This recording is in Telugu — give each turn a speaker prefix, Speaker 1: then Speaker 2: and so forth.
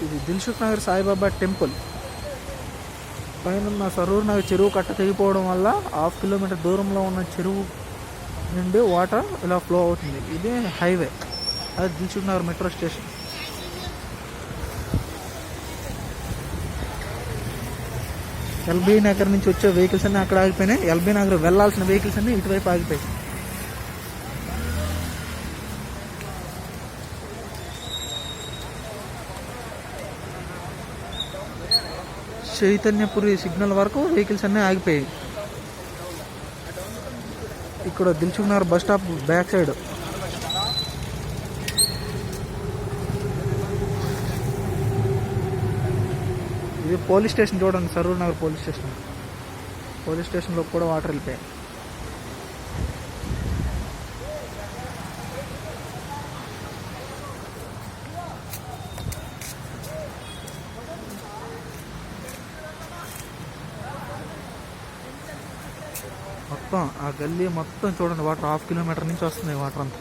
Speaker 1: ఇది దిల్సుఖ్ నగర్ సాయిబాబా టెంపుల్ పైన ఉన్న సరూర్ నగర్ చెరువు కట్ట తెగిపోవడం వల్ల 1/2 కిలోమీటర్ దూరంలో ఉన్న చెరువు నుండి వాటర్ ఇలా ఫ్లో అవుతుంది. ఇదే హైవే, అది Dilsukh Nagar metro station. LB Nagar నుంచి వచ్చే వెహికల్స్ అన్నీ అక్కడ ఆగిపోయినాయి. ఎల్బీ నగర్ వెళ్ళాల్సిన వెహికల్స్ అన్నీ ఇటువైపు ఆగిపోయాయి. చైతన్యపురి సిగ్నల్ వరకు వెహికల్స్ అన్నీ ఆగిపోయాయి. ఇక్కడ Dilsukh Nagar bus stop back side ఇది పోలీస్ స్టేషన్ చూడండి, సరూర్ నగర్ పోలీస్ స్టేషన్లో కూడా వాటర్ వెళ్ళిపోయాయి. మొత్తం ఆ గల్లీ మొత్తం చూడండి, వాటర్ 1/2 కిలోమీటర్ నుంచి వస్తున్నాయి వాటర్ అంతా.